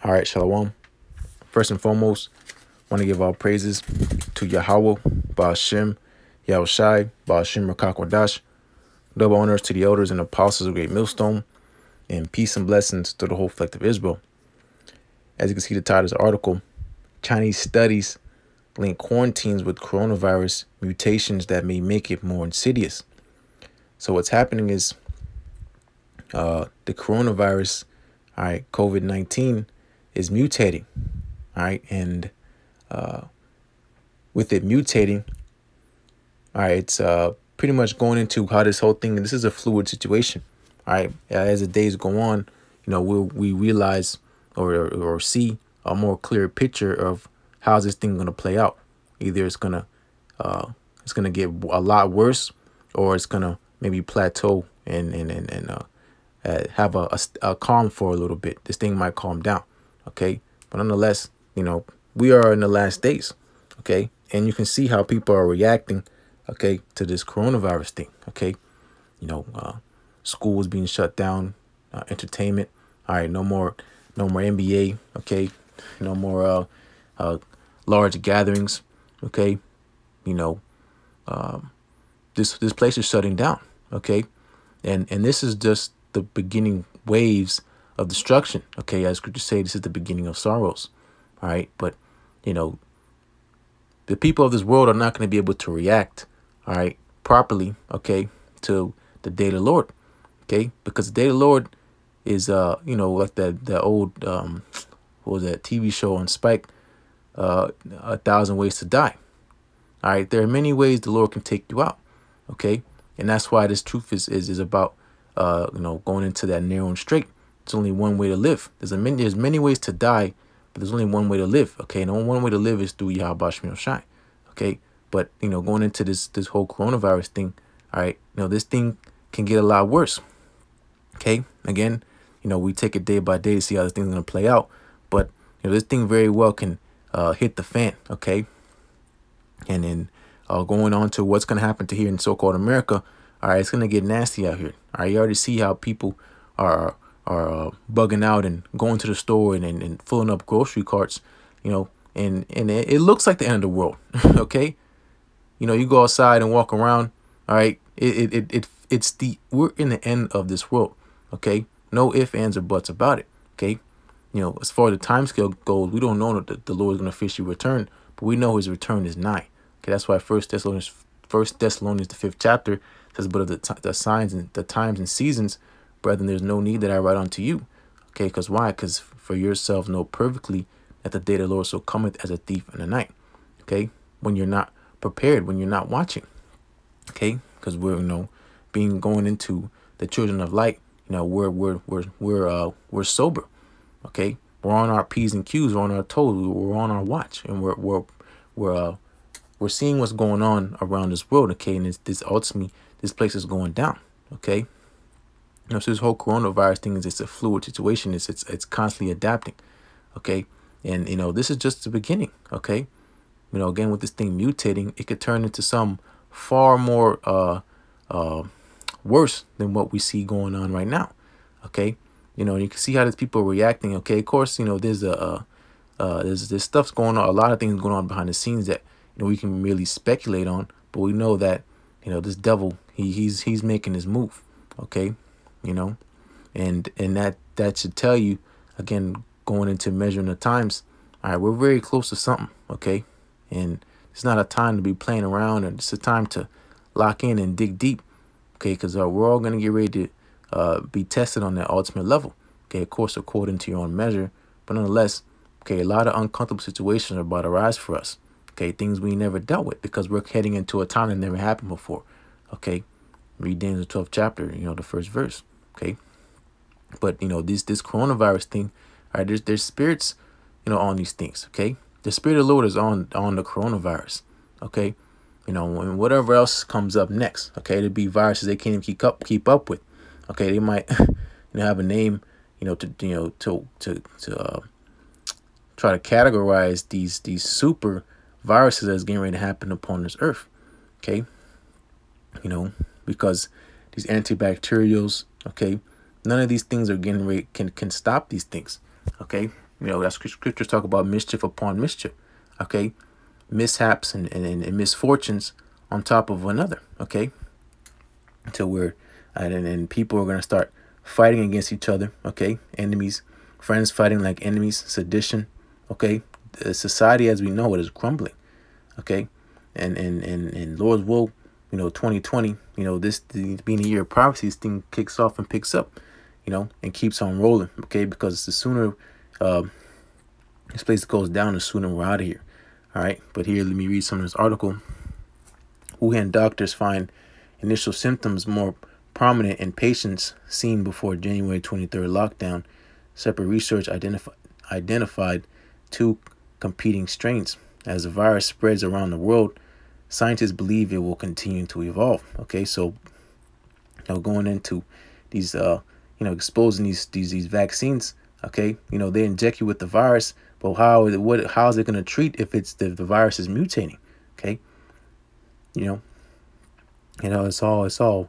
All right, Shalom. First and foremost, want to give all praises to YAHAWAH, BaShem, YAHAWASHI, BaShem Rakakwadash. Double honors to the elders and apostles of Great Millstone, and peace and blessings to the whole collective Israel. As you can see, the title of the article, Chinese studies link quarantines with coronavirus mutations that may make it more insidious. So what's happening is the coronavirus, all right, COVID-19, is mutating, all right, and with it mutating, all right, it's pretty much going into how this whole thing, and this is a fluid situation, all right. As the days go on, you know, we realize or see a more clear picture of how's this thing going to play out. Either it's gonna get a lot worse, or it's gonna maybe plateau and have a calm for a little bit. This thing might calm down, okay? But nonetheless, you know, we are in the last days, okay? And you can see how people are reacting, okay, to this coronavirus thing, okay? You know, schools being shut down, entertainment, all right, no more NBA, okay? No more large gatherings, okay? You know, this place is shutting down, okay? And this is just the beginning waves of destruction, okay? As scripture say, this is the beginning of sorrows, all right? But, you know, the people of this world are not going to be able to react, all right, properly, okay, to the day of the Lord, okay? Because the day of the Lord is, you know, like the old, what was that TV show on Spike, 1,000 Ways to Die. All right, there are many ways the Lord can take you out, okay? And that's why this truth is about, you know, going into that narrow and straight. It's only one way to live. There's many ways to die, but there's only one way to live, okay? And only one way to live is through YAHAWASHI, okay? But, you know, going into this whole coronavirus thing, all right, you know, this thing can get a lot worse, okay? Again, you know, we take it day by day to see how this thing's going to play out, but, you know, this thing very well can hit the fan, okay? And then going on to what's going to happen to here in so-called America, all right, it's going to get nasty out here. All right, you already see how people are bugging out and going to the store and filling up grocery carts, you know, and it looks like the end of the world, okay? You know, you go outside and walk around, all right, we're in the end of this world, okay? No ifs, ands, or buts about it, okay? You know, as far as the time scale goes, we don't know that the Lord is going to officially return, but we know his return is nigh. Okay, that's why First Thessalonians, the 5th chapter says, "But of the signs and the times and seasons, brethren, there's no need that I write unto you." Okay, because why? Because for yourselves know perfectly that the day of the Lord so cometh as a thief in the night. Okay, when you're not prepared, when you're not watching. Okay, because we're, you know, going into the children of light. You know, we're sober. Okay, we're on our P's and Q's, we're on our toes, we're on our watch, and we're seeing what's going on around this world. Okay, and this ultimately, this place is going down. Okay, you know, so this whole coronavirus thing it's a fluid situation. It's constantly adapting. Okay, and you know, this is just the beginning. Okay, you know, again, with this thing mutating, it could turn into some far more worse than what we see going on right now. Okay. You know, you can see how these people are reacting. Okay, of course, you know, there's stuff's going on, a lot of things going on behind the scenes that, you know, we can really speculate on, but we know that, you know, this devil, he's making his move. Okay, you know, and that should tell you, again, going into measuring the times. All right, we're very close to something. Okay, and it's not a time to be playing around, and it's a time to lock in and dig deep. Okay, because we're all gonna get ready to be tested on that ultimate level. Okay, of course, according to your own measure, but nonetheless, okay, a lot of uncomfortable situations are about to rise for us. Okay, things we never dealt with because we're heading into a time that never happened before. Okay, read Daniel 12th chapter, you know, the 1st verse. Okay, but you know, this coronavirus thing, all right, there's spirits, you know, on these things. Okay, the spirit of the Lord is on the coronavirus. Okay, you know, and whatever else comes up next. Okay, it'll be viruses they can't even keep up with. Okay, they might, you know, have a name, you know, to try to categorize these super viruses that's getting ready to happen upon this earth. Okay, you know, because these antibacterials, okay, none of these things are getting ready can stop these things. Okay, That's scriptures talk about mischief upon mischief. Okay, mishaps and misfortunes on top of another. Okay, until we're and people are gonna start fighting against each other. Okay, enemies, friends fighting like enemies, sedition. Okay, the society as we know it is crumbling. Okay, and Lord's will, 2020, this being the year of prophecy, this thing kicks off and picks up, and keeps on rolling. Okay, because the sooner this place goes down, the sooner we're out of here. All right, but here, let me read some of this article. Wuhan doctors find initial symptoms more prominent in patients seen before January 23rd lockdown. Separate research identified two competing strains. As the virus spreads around the world, scientists believe it will continue to evolve. Okay, so going into these exposing these vaccines. Okay, they inject you with the virus, but how is it going to treat if the virus is mutating? Okay, it's all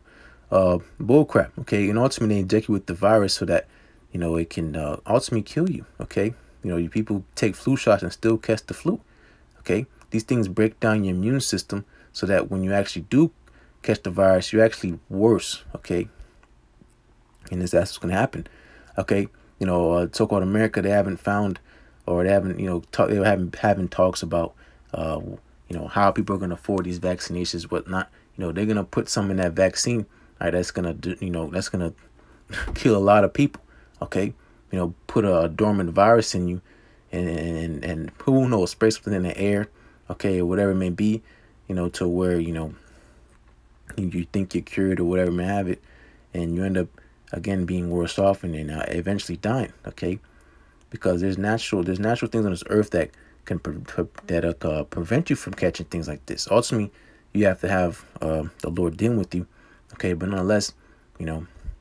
bull crap. Okay, and ultimately they inject you with the virus so that it can ultimately kill you. Okay, you people take flu shots and still catch the flu. Okay, these things break down your immune system so that when you actually do catch the virus, you're actually worse. Okay, and that's what's going to happen. Okay, so-called America, they haven't found, or they haven't they haven't having talks about how people are going to afford these vaccinations, whatnot. They're going to put some in that vaccine. All right, that's going to that's going to kill a lot of people. Okay, put a dormant virus in you, and who knows, spray something in the air, okay, or whatever it may be, to where you think you're cured or whatever may have it, and you end up again being worse off and then eventually dying. Okay, because there's natural things on this earth that can prevent you from catching things like this. Ultimately, you have to have the Lord dealing with you. Okay, but nonetheless,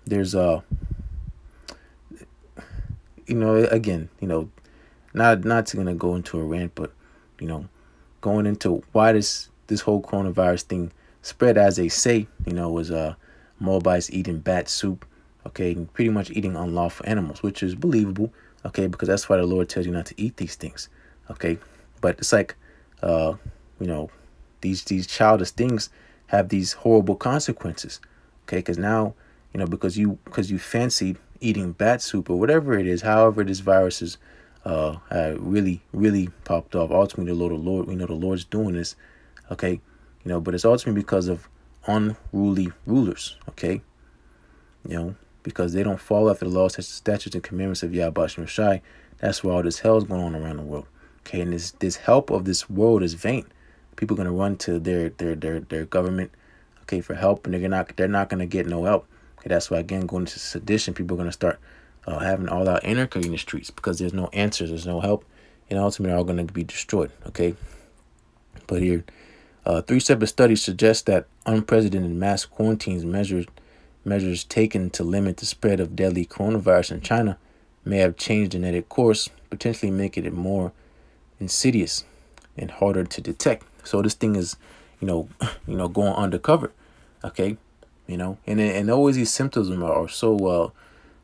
there's again, not to gonna go into a rant, but going into why this whole coronavirus thing spread, as they say, was Moabites eating bat soup. Okay, and pretty much eating unlawful animals, which is believable. Okay, because that's why the Lord tells you not to eat these things. Okay, but it's like these childish things have these horrible consequences. Okay, because now because you fancied eating bat soup or whatever it is, however this virus is really popped off. Ultimately, the Lord, we know the Lord's doing this. Okay, but it's ultimately because of unruly rulers. Okay, because they don't follow after the laws, statutes, and commandments of YAHAWASHI. That's why all this hell is going on around the world. Okay, and this help of this world is vain. People are gonna run to their government, okay, for help, and they're not gonna get no help. Okay, that's why again, going into sedition, people are gonna start having all out anarchy in the streets because there's no answers, there's no help, and ultimately are all gonna be destroyed. Okay, but here, 3 separate studies suggest that unprecedented mass quarantines measures taken to limit the spread of deadly coronavirus in China may have changed the genetic course, potentially making it more insidious and harder to detect. So this thing is, going undercover. Okay, and always these symptoms are so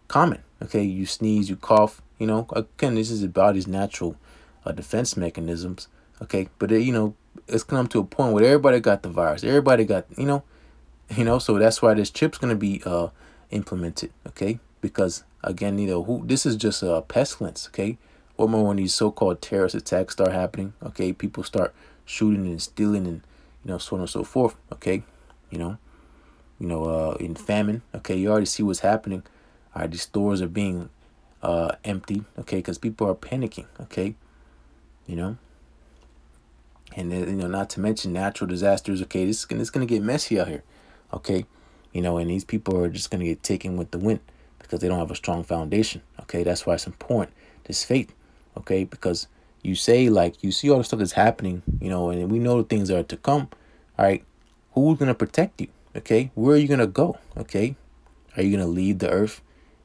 common. Okay, you sneeze, you cough. Again, this is the body's natural defense mechanisms. Okay, but it's come to a point where everybody got the virus. Everybody got so that's why this chip's gonna be implemented. Okay, because again, this is just a pestilence. Okay, or more when these so-called terrorist attacks start happening. Okay, people start shooting and stealing and so on and so forth. Okay, in famine. Okay, you already see what's happening. All right, these stores are being empty. Okay, because people are panicking. Okay, and then, not to mention natural disasters. Okay, this is gonna get messy out here. Okay, and these people are just gonna get taken with the wind because they don't have a strong foundation. Okay, that's why it's important, this faith. Okay, because you see all the stuff that's happening, and we know the things that are to come. All right, who's gonna protect you? Okay, where are you gonna go? Okay, are you gonna leave the earth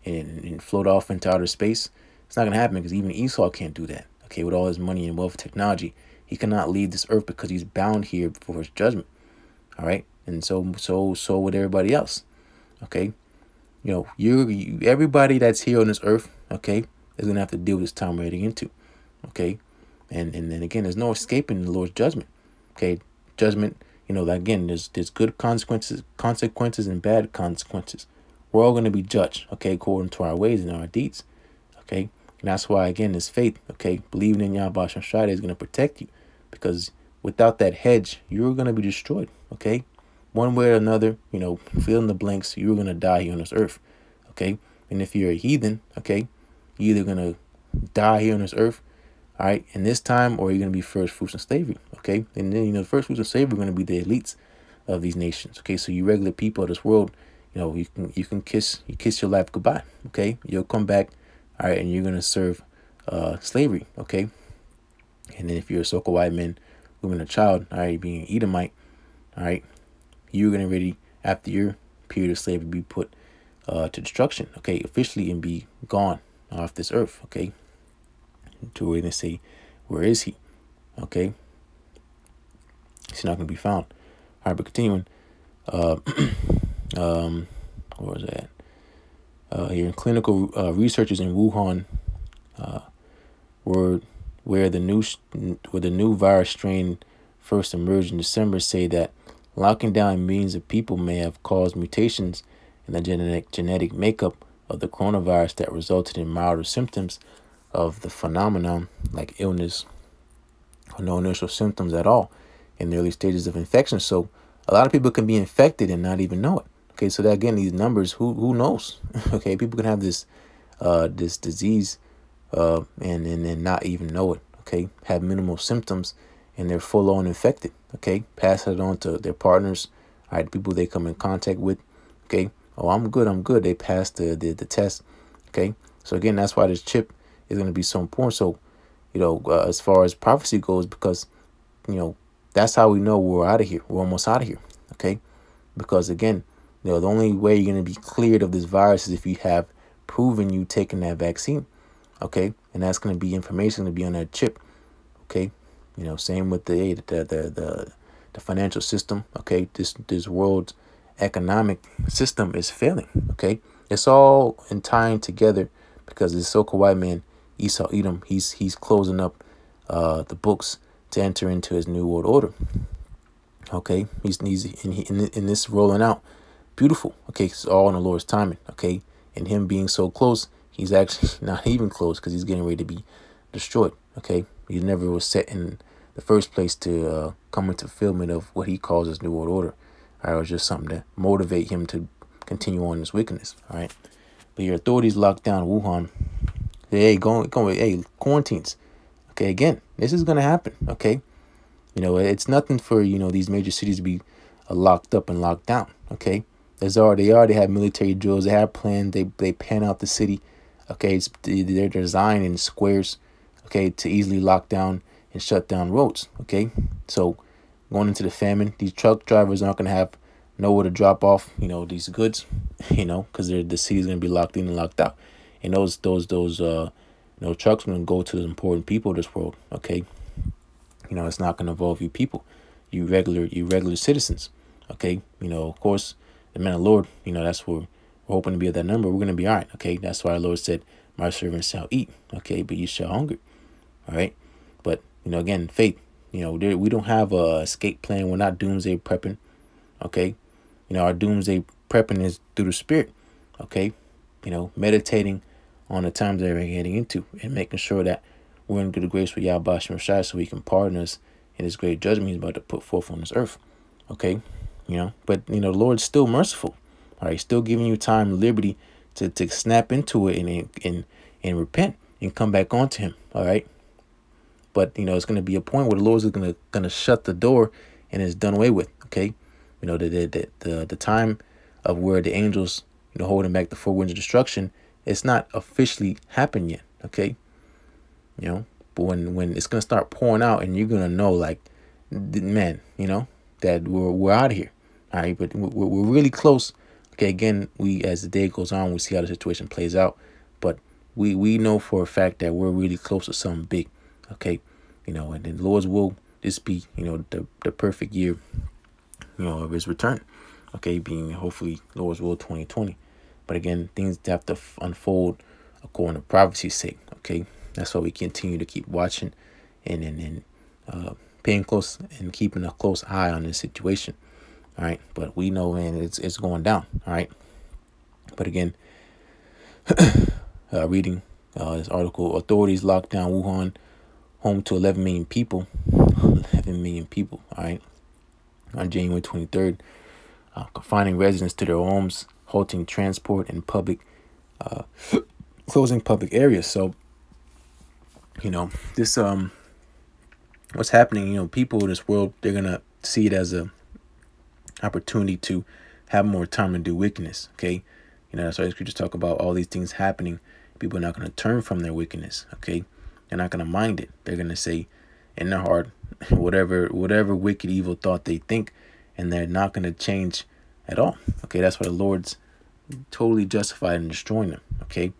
and float off into outer space? It's not gonna happen because even Esau can't do that. Okay, with all his money and wealth, technology, he cannot leave this earth because he's bound here for his judgment. All right, and so with everybody else. Okay, everybody that's here on this earth. Okay, is going to have to deal with this time we're heading into. Okay. And then again, there's no escaping the Lord's judgment. Okay. Judgment, again, there's good consequences and bad consequences. We're all going to be judged, okay, according to our ways and our deeds. Okay. And that's why, again, this faith, okay, believing in YAHAWASHI is going to protect you, because without that hedge, you're going to be destroyed. Okay. One way or another, fill in the blanks, you're going to die here on this earth. Okay. And if you're a heathen, okay, you're either going to die here on this earth, all right, in this time, or you're going to be first fruits in slavery. Okay. And then, the first fruits in slavery are going to be the elites of these nations. Okay. So you regular people of this world, you can kiss your life goodbye. Okay. You'll come back. All right. And you're going to serve slavery. Okay. And then if you're a so-called white man, woman, or child, all right, being an Edomite, all right, you're going to ready, after your period of slavery, be put to destruction, okay, officially, and be gone off this earth, okay, to where they say, where is he? Okay, he's not going to be found. All right, but continuing, where was that? Here in clinical researchers in Wuhan, where the new virus strain first emerged in December, say that locking down millions of people may have caused mutations in the genetic makeup of the coronavirus that resulted in milder symptoms of the phenomenon, like illness or no initial symptoms at all in the early stages of infection. So a lot of people can be infected and not even know it. Okay, so that, again, these numbers, who knows? Okay, people can have this this disease and not even know it. Okay, have minimal symptoms and they're full on infected. Okay, pass it on to their partners, all right, people they come in contact with. Okay, oh, I'm good. They passed the test. Okay, so again, that's why this chip is going to be so important. So, as far as prophecy goes, because that's how we know we're out of here. We're almost out of here. Okay, because again, the only way you're going to be cleared of this virus is if you have proven you taken that vaccine. Okay, and that's going to be information to be on that chip. Okay, same with the financial system. Okay, this world's economic system is failing. Okay, it's all in tying together because this so-called white man Esau Edom, he's closing up the books to enter into his new world order. Okay, he's in this rolling out. Beautiful. Okay, it's all in the Lord's timing. Okay, and him being so close, he's actually not even close because he's getting ready to be destroyed. Okay, he never was set in the first place to come into fulfillment of what he calls his new world order. All right, it was just something to motivate him to continue on this wickedness. All right, but your authorities locked down Wuhan. Hey, hey, quarantines. Okay, again, this is gonna happen. Okay, it's nothing for these major cities to be locked up and locked down. Okay, they already have military drills. They have plans. They pan out the city. Okay, they're designed in squares. Okay, to easily lock down and shut down roads. Okay, so going into the famine, these truck drivers aren't gonna have nowhere to drop off these goods. Because the city's gonna be locked in and locked out, and those trucks are gonna go to the important people of this world. Okay, it's not gonna involve you people, you regular citizens. Okay, of course, the man of the Lord, that's where we're hoping to be at that number. We're going to be all right. Okay, that's why the Lord said, my servants shall eat. Okay, but you shall hunger. All right, but, again, faith, we don't have a escape plan. We're not doomsday prepping. Okay, our doomsday prepping is through the Spirit. Okay, meditating on the times that we're getting into and making sure that we're in good grace with YAHAWASHI so he can pardon us in his great judgment he's about to put forth on this earth. Okay, but the Lord's still merciful. All right, still giving you time and liberty to snap into it and repent and come back onto him. All right, but it's going to be a point where the Lord's gonna shut the door and it's done away with. Okay, the time of where the angels holding back the four winds of destruction, it's not officially happened yet. Okay, but when it's gonna start pouring out and you're gonna know, like, man, that we're out of here. All right, but we're really close. Okay, again, as the day goes on, we see how the situation plays out, but we know for a fact that we're really close to something big. Okay, and then the Lord's will, this be the perfect year of his return. Okay, being hopefully Lord's will 2020. But again, things have to unfold according to prophecy's sake. Okay, that's why we continue to keep watching and paying close and keeping a close eye on this situation. All right, but we know, man, it's going down. All right, but again, reading this article: authorities locked down Wuhan, home to 11 million people. 11 million people. All right, on January 23rd, confining residents to their homes, halting transport and public, closing public areas. So, this what's happening? People in this world, they're gonna see it as a opportunity to have more time to do wickedness. Okay, that's why the scriptures talk about all these things happening. People are not going to turn from their wickedness. Okay, they're not going to mind it. They're going to say in their heart whatever wicked evil thought they think, and they're not going to change at all. Okay, that's why the Lord's totally justified in destroying them. Okay,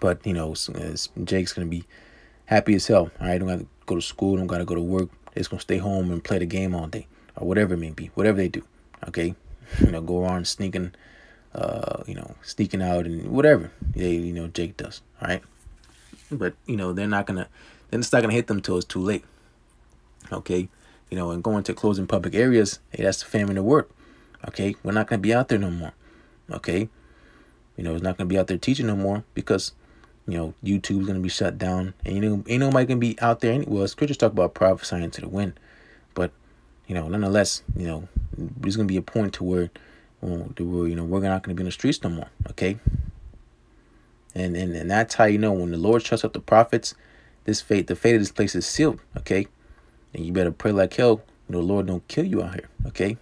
but Jake's going to be happy as hell. All right, don't got to go to school, don't got to go to work. They're just going to stay home and play the game all day, or whatever it may be, whatever they do. Okay, go around sneaking, sneaking out and whatever Jake does. All right, but they're not gonna, then it's not gonna hit them till it's too late. Okay, and going to closing public areas, hey, that's the famine of work. Okay, we're not gonna be out there no more. Okay, it's not gonna be out there teaching no more because YouTube's gonna be shut down, and ain't nobody gonna be out there. Well, scriptures talk about prophesying to the wind, but nonetheless, there's gonna be a point to where we're not gonna be in the streets no more. Okay, and that's how when the Lord trusts up the prophets, the fate of this place is sealed. Okay, and you better pray like hell. The Lord don't kill you out here. Okay,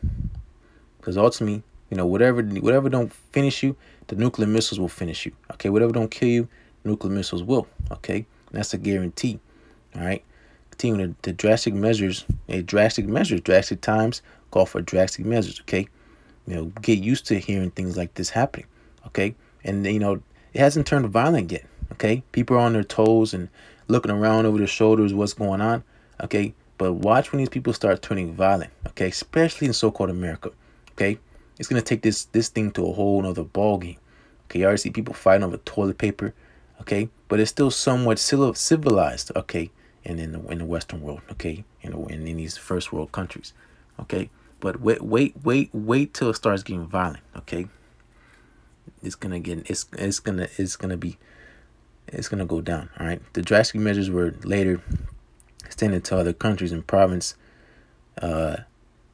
because ultimately, whatever don't finish you, the nuclear missiles will finish you. Okay, whatever don't kill you, nuclear missiles will. Okay, and that's a guarantee. All right, continue the drastic measures. Drastic times call for drastic measures. Okay, get used to hearing things like this happening. Okay, and it hasn't turned violent yet. Okay, people are on their toes and looking around over their shoulders, what's going on. Okay, but watch when these people start turning violent. Okay, especially in so-called America. Okay, it's gonna take this thing to a whole nother ball game. Okay, you already see people fighting over toilet paper. Okay, but it's still somewhat civilized. Okay, and in the Western world. Okay, in these first world countries. Okay, but wait till it starts getting violent. Okay, it's gonna go down. All right, the drastic measures were later extended to other countries and provinces,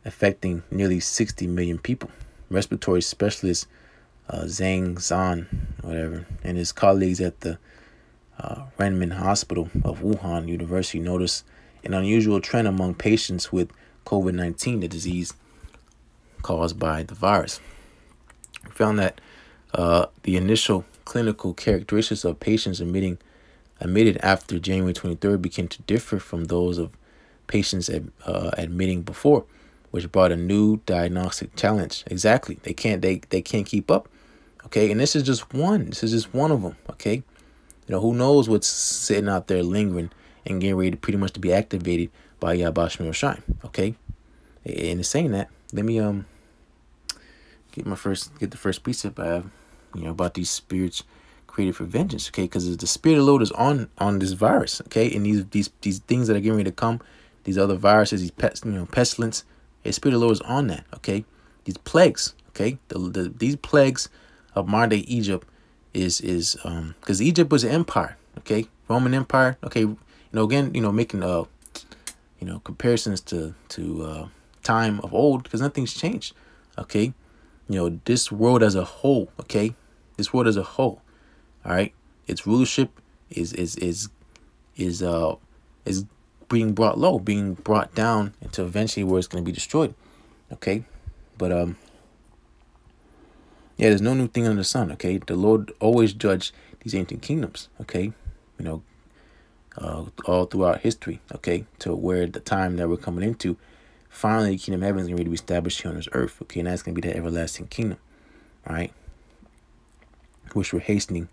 affecting nearly 60 million people. Respiratory specialist Zhang Zhan, whatever, and his colleagues at the Renmin Hospital of Wuhan University noticed an unusual trend among patients with COVID-19, the disease caused by the virus. We found that the initial clinical characteristics of patients admitted after January 23rd began to differ from those of patients admitting before, which brought a new diagnostic challenge. Exactly, they can't keep up. Okay, and this is just one. This is just one of them. Okay, who knows what's sitting out there lingering and getting ready to pretty much to be activated by YAHAWAH SHAM. Okay, and in saying that, let me get the first precept I have, about these spirits created for vengeance. Okay, because the spirit of the Lord is on this virus. Okay, and these things that are getting ready to come, these other viruses, these pestilence, the spirit of the Lord is on that. Okay, these plagues. Okay, these plagues of modern day Egypt is because Egypt was an empire. Okay, Roman Empire. Okay, again, making comparisons to time of old, because nothing's changed. Okay, this world as a whole. Okay, this world as a whole. All right, its rulership is being brought low, being brought down until eventually where it's going to be destroyed. Okay, but yeah, there's no new thing under the sun. Okay, the Lord always judged these ancient kingdoms. Okay, all throughout history. Okay, to where the time that we're coming into, finally, the kingdom of heaven is going to be established here on this earth. Okay, and that's going to be the everlasting kingdom. All right, which we're hastening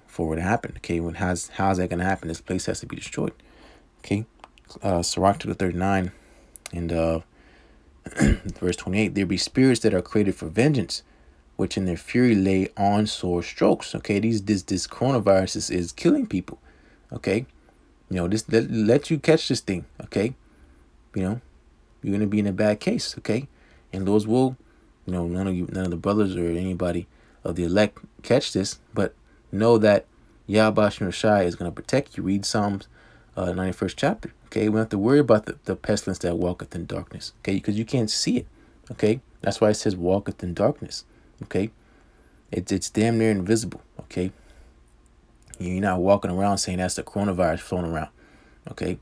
for it to happen. Okay, how's that going to happen? This place has to be destroyed. Okay, Sirach 39 and verse 28. There be spirits that are created for vengeance, which in their fury lay on sore strokes. Okay, this coronavirus is killing people. Okay, you know, this let you catch this thing. Okay, you know, you're gonna be in a bad case. Okay, and those will, you know, none of the brothers or anybody of the elect catch this, but know that YAHAWASHI is gonna protect you. Read Psalms 91st chapter. Okay, we don't have to worry about the pestilence that walketh in darkness. Okay, because you can't see it. Okay, that's why it says walketh in darkness. Okay, it's damn near invisible. Okay, you're not walking around saying that's the coronavirus floating around. Okay,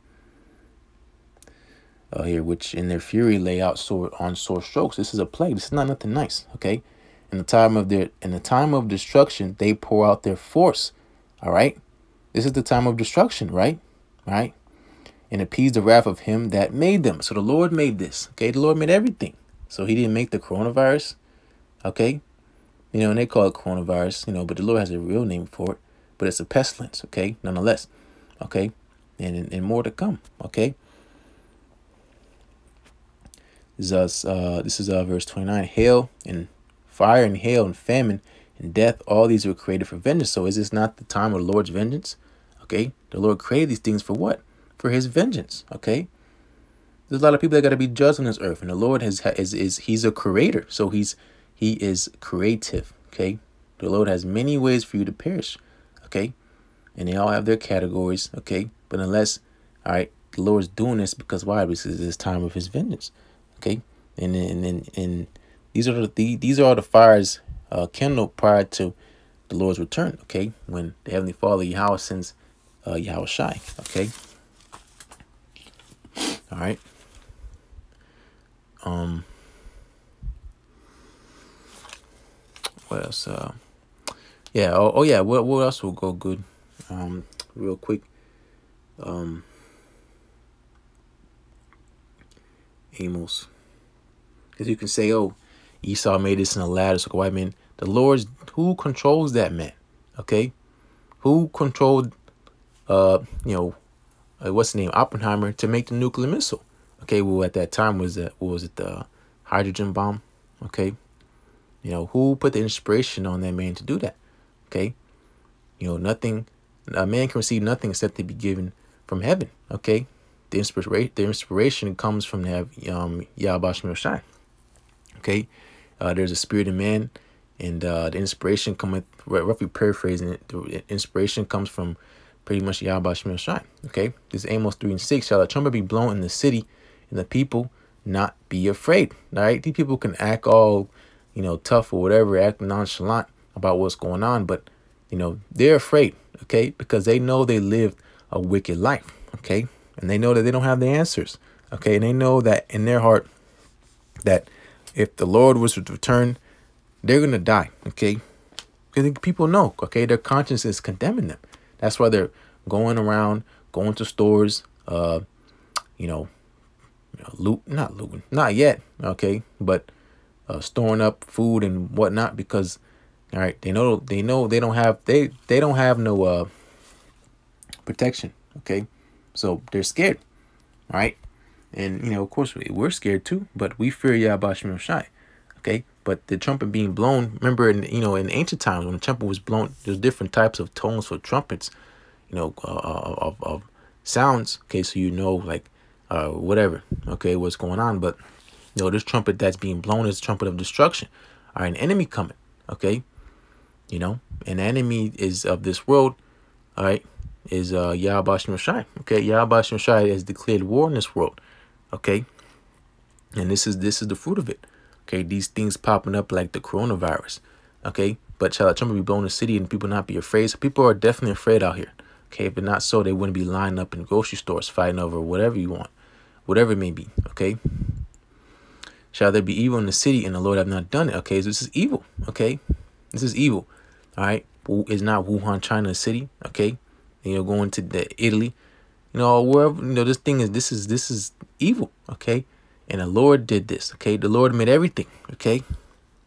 here, which in their fury lay out on sore strokes. This is a plague. This is not nothing nice. Okay, in the time of destruction, they pour out their force. All right, this is the time of destruction, right? Right, and appease the wrath of him that made them. So the Lord made this. Okay, the Lord made everything. So he didn't make the coronavirus. Okay, you know, and they call it coronavirus. You know, but the Lord has a real name for it. But it's a pestilence. Okay, nonetheless. Okay, and more to come. Okay. This is verse 29. Hail and fire and hail and famine and death, all these were created for vengeance. So is this not the time of the Lord's vengeance? Okay, the Lord created these things for what? For his vengeance. Okay, there's a lot of people that got to be judged on this earth, and the Lord he's a creator, so he is creative. Okay, the Lord has many ways for you to perish. Okay, and they all have their categories. Okay, but unless, all right, the Lord's doing this because why? Because it's this time of his vengeance. Okay, and these are the fires kindled prior to the Lord's return. Okay, when the Heavenly Father Yahweh sends YAHAWASHI. Okay, all right. What else? Yeah. Oh yeah. What else will go good? Real quick. Amos. Because you can say, oh, Esau made this in a ladder, so white man. The Lord's, who controls that man? Okay, who controlled what's the name, Oppenheimer, to make the nuclear missile? Okay, well at that time was the hydrogen bomb? Okay, you know, who put the inspiration on that man to do that? Okay, you know, nothing. A man can receive nothing except to be given from heaven. Okay, the inspiration comes from the YAHAWASHI. Okay, there's a spirit in man, and the inspiration cometh, roughly paraphrasing it, the inspiration comes from pretty much YAHAWASHI. Okay, this is Amos 3:6. Shall a trumpet be blown in the city, and the people not be afraid? All right, these people can act all, you know, tough or whatever, act nonchalant about what's going on, but you know, they're afraid. Okay, because they know they lived a wicked life. Okay, and they know that they don't have the answers. Okay, and they know that in their heart that if the Lord was to return, they're gonna die. Okay, because people know. Okay, their conscience is condemning them. That's why they're going around, going to stores, not looting, not yet. Okay, but storing up food and whatnot, because all right, they know they don't have no protection. Okay, so they're scared. All right, and you know, of course we're scared too, but we fear YAHAWASHI. Okay, but the trumpet being blown, remember in ancient times when the trumpet was blown, there's different types of tones for trumpets, you know, of sounds. Okay, so you know, like whatever, okay, what's going on. But you know, this trumpet that's being blown is a trumpet of destruction. All right, an enemy coming. Okay, you know, an enemy is of this world. All right, is YAHAWASHI. Okay, YAHAWASHI has declared war in this world. Okay, and this is the fruit of it. Okay, these things popping up like the coronavirus. Okay, but shall a trumpet be blown in the city and people not be afraid? So people are definitely afraid out here. Okay, if it's not so, they wouldn't be lining up in grocery stores fighting over whatever you want, whatever it may be. Okay, shall there be evil in the city and the Lord have not done it? Okay, so this is evil. Okay, this is evil. All right, it's not Wuhan, China, city. Okay, and you're going to Italy, you know, wherever. You know, this is evil. Okay. And the Lord did this. Okay, the Lord made everything. Okay,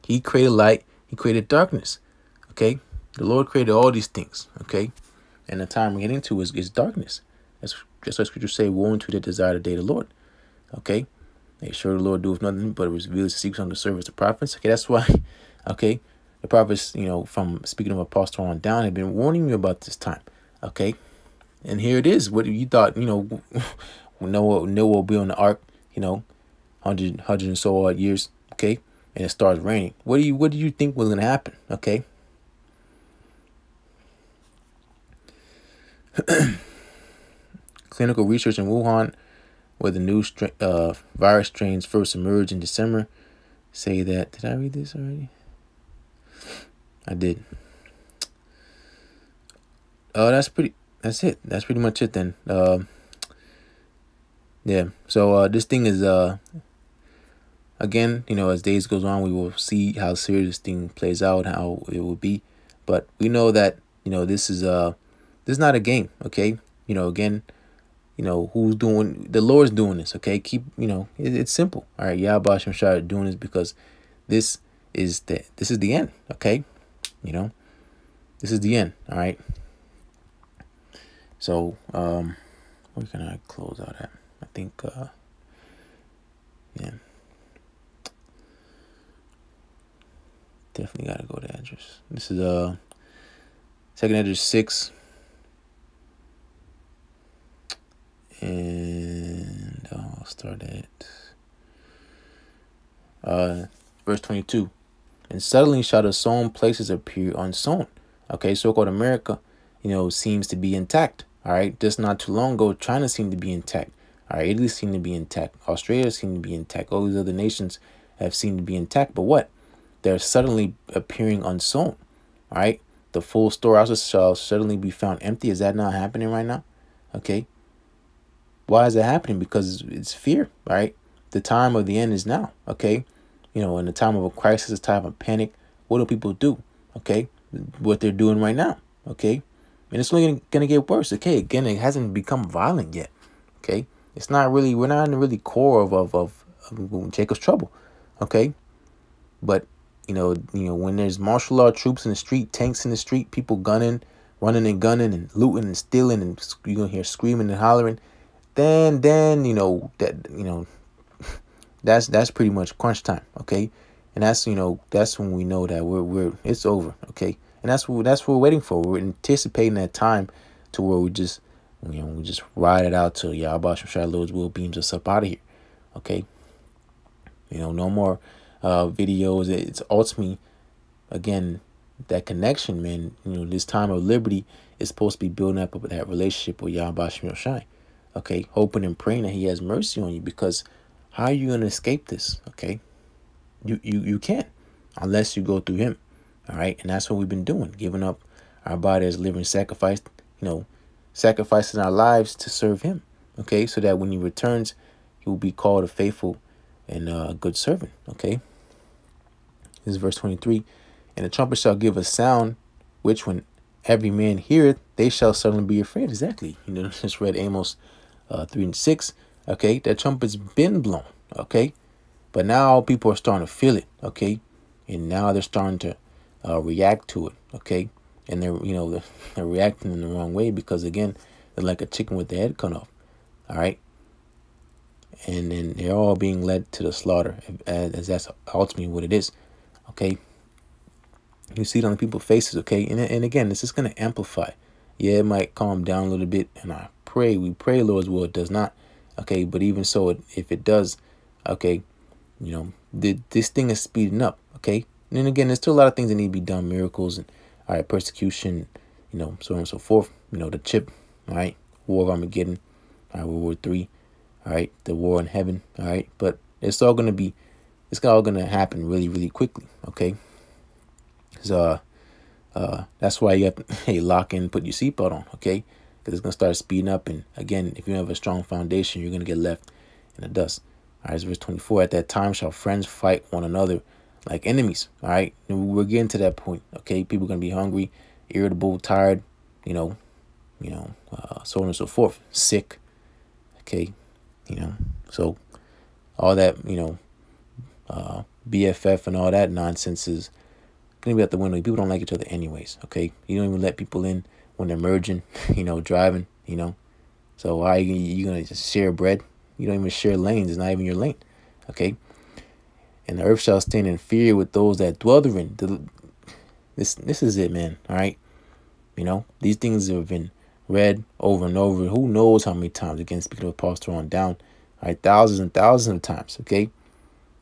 He created light. He created darkness. Okay, the Lord created all these things. Okay, and the time we're getting to is darkness. That's just like Scripture say, "Woe unto the desire the day of the Lord." Okay, make sure the Lord doeth nothing but reveal His secrets unto the servants, the prophets. Okay, that's why. Okay, The prophets, from speaking of Apostle on down, have been warning you about this time. Okay. And here it is. What you thought, Noah will be on the ark, 100 and so odd years. Okay. And it starts raining. What do you think was going to happen? Okay. Clinical research in Wuhan, where the new virus strains first emerged in December, say that. Did I read this already? I did. That's it. That's pretty much it then. Yeah. So this thing is again, as days goes on, we will see how serious this thing plays out, how it will be. But we know that this is not a game. Okay. Again, who's doing, the Lord's doing this. Okay. Keep, it's simple. All right. YAHAWASHI started doing this because this is the end. Okay. This is the end. All right. So, where can I close out at? I think, yeah. Definitely got to go to address. This is, second address 6. And I'll start at, verse 22. And suddenly shall the sown places appear unsown. Okay, so-called America, seems to be intact. All right, just not too long ago, China seemed to be intact. All right, Italy seemed to be intact. Australia seemed to be intact. All these other nations have seemed to be intact. But what? They're suddenly appearing unsown. All right, the full storehouses shall suddenly be found empty. Is that not happening right now? Okay. Why is it happening? Because it's fear, right? The time of the end is now. Okay. In the time of a crisis, a time of panic, what do people do? Okay. What they're doing right now. Okay. And it's only going to get worse. Okay. Again, it hasn't become violent yet. Okay. It's not really, we're not in the really core of Jacob's trouble. Okay. But, when there's martial law troops in the street, tanks in the street, people running and gunning and looting and stealing, and you're going to hear screaming and hollering, then, that's pretty much crunch time. Okay. And that's when we know that it's over. Okay. And that's what we're waiting for. We're anticipating that time to where we just ride it out till YAHAWASHI Lord's will beams us up out of here. Okay. No more videos. It's ultimately, again, that connection, man. This time of liberty is supposed to be building up that relationship with YAHAWASHI. Okay. Hoping and praying that he has mercy on you, because how are you going to escape this? Okay. You can't unless you go through him. All right. And that's what we've been doing, giving up our body as living sacrifice, sacrificing our lives to serve him. Okay. So that when he returns, he will be called a faithful and a good servant. Okay. This is verse 23. And the trumpet shall give a sound, which when every man heareth, they shall suddenly be afraid. Exactly. Just read Amos 3 and 6. Okay. That trumpet's been blown. Okay. But now people are starting to feel it. Okay. And now they're starting to react to it. Okay. And they're reacting in the wrong way, because again, they're like a chicken with their head cut off. All right. And then they're all being led to the slaughter, as that's ultimately what it is. Okay. You see it on the people's faces. Okay. And again, this is going to amplify. Yeah, it might calm down a little bit. And we pray Lord's will it does not. Okay. But even so, if it does, okay, this thing is speeding up. Okay. And then again, there's still a lot of things that need to be done, miracles and all right, persecution, so on and so forth. The chip, all right, War of Armageddon, all right, World War III, all right, the war in heaven, all right. But it's all gonna happen really, really quickly. Okay. So that's why you have to lock in, put your seatbelt on, okay? Because it's gonna start speeding up, and again, if you don't have a strong foundation, you're gonna get left in the dust. All right, verse 24. At that time shall friends fight one another like enemies. All right, and we're getting to that point. Okay, people are gonna be hungry, irritable, tired, so on and so forth, sick. Okay, so all that BFF and all that nonsense is gonna be out the window. People don't like each other anyways. Okay, you don't even let people in when they're merging, driving. So how you gonna just share bread? You don't even share lanes. It's not even your lane. Okay. And the earth shall stand in fear with those that dwell therein. This is it, man. All right. You know, these things have been read over and over. Who knows how many times? Again, speaking of Apostle on down, all right, thousands and thousands of times. Okay.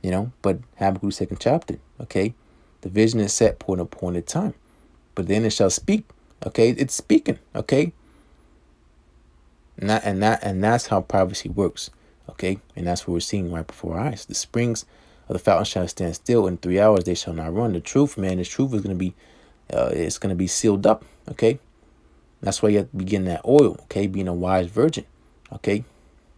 You know, but Habakkuk 2nd chapter. Okay. The vision is set for an appointed time, but then it shall speak. Okay. It's speaking. Okay. And that's how prophecy works. Okay. And that's what we're seeing right before our eyes. The springs of the fountain shall stand still. In 3 hours they shall not run. The truth, man, this truth is going to be, it's going to be sealed up. Okay. That's why you have to begin that oil. Okay. Being a wise virgin. Okay.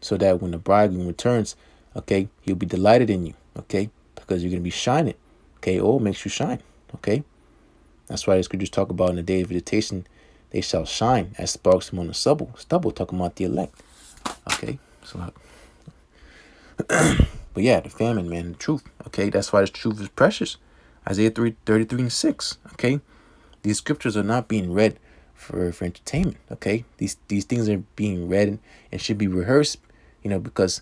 So that when the bridegroom returns, okay, he'll be delighted in you. Okay. Because you're going to be shining. Okay. Oil makes you shine. Okay. That's why the scriptures talk about in the day of visitation, they shall shine as sparks among the stubble. Stubble, talking about the elect. Okay. So, but yeah, the famine, man, the truth. Okay. That's why this truth is precious. Isaiah 3:33-6. Okay. These scriptures are not being read for entertainment. Okay. These things are being read and should be rehearsed, you know, because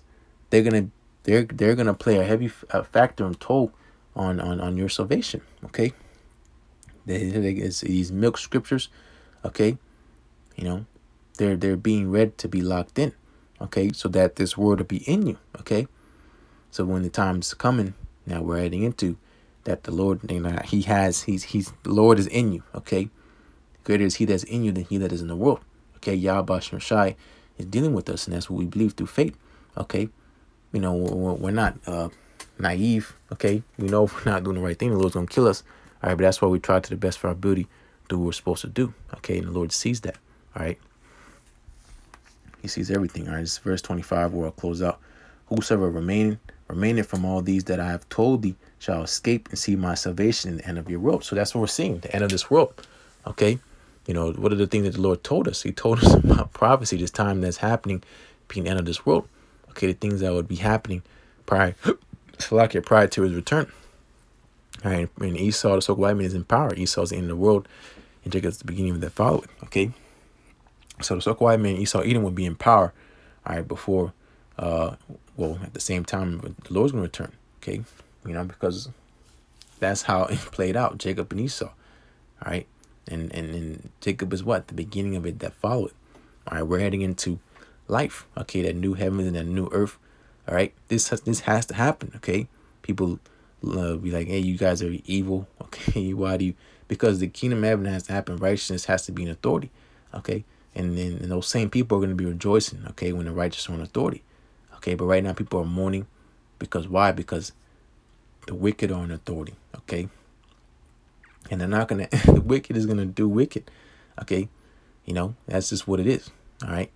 they're gonna play a heavy factor and toll on your salvation. Okay. These milk scriptures, okay, you know, they're being read to be locked in, okay, so that this word will be in you. Okay. So when the time's coming, now we're heading into that, the Lord, you know, the Lord is in you. Okay. Greater is he that's in you than he that is in the world. Okay. YAHAWASHI is dealing with us, and that's what we believe through faith. Okay. You know, we're not naive. Okay. We know if we're not doing the right thing, the Lord's going to kill us. All right. But that's why we try to the best of our ability, do what we're supposed to do. Okay. And the Lord sees that. All right. He sees everything. All right. This is verse 25 where I'll close out. Whosoever remaineth from all these that I have told thee shall escape and see my salvation in the end of your world. So that's what we're seeing, the end of this world. Okay. You know, what are the things that the Lord told us? He told us about prophecy, this time that's happening, being the end of this world. Okay. The things that would be happening prior to his return. All right. And Esau, the so-called white man, is in power. Esau's the end of the world, and Jacob's the beginning of that follow it. Okay. So the so-called white man, Esau, Edom, would be in power. All right. Before, well, at the same time, the Lord's going to return. Okay. You know, because that's how it played out, Jacob and Esau. All right. And Jacob is what? The beginning of it that followed. All right. We're heading into life. Okay. That new heavens and that new earth. All right. This has to happen. Okay. People be like, hey, you guys are evil. Okay. Why do you? Because the kingdom of heaven has to happen. Righteousness has to be in authority. Okay. And then those same people are going to be rejoicing. Okay. When the righteous are in authority. Okay. But right now people are mourning. Because why? Because the wicked are in authority. Okay. And they're not going to, the wicked is going to do wicked. Okay. You know, that's just what it is. All right.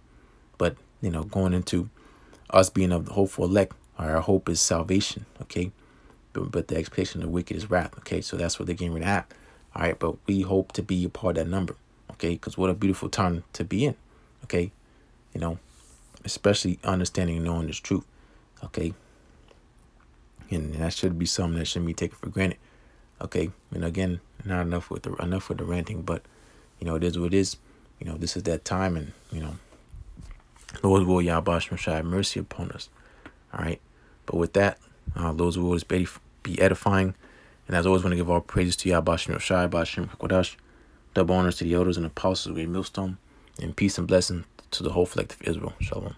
But, you know, going into us being of the hopeful elect, our hope is salvation. Okay. But the expectation of the wicked is wrath. Okay. So that's what they're getting rid of. All right. But we hope to be a part of that number. Okay. Because what a beautiful time to be in. Okay. You know, especially understanding and knowing this truth. Okay. And that should be something that shouldn't be taken for granted. Okay. And again, not enough with the ranting, but, you know, it is what it is. You know, this is that time, and, you know, Lord will Yahweh have mercy upon us. All right. But with that, Lord's will is be edifying. And as always, want to give all praises to Yahweh Shai, Bashim Hakwadash, double honors to the elders and apostles of Millstone, and peace and blessing to the whole collective Israel. Shalom.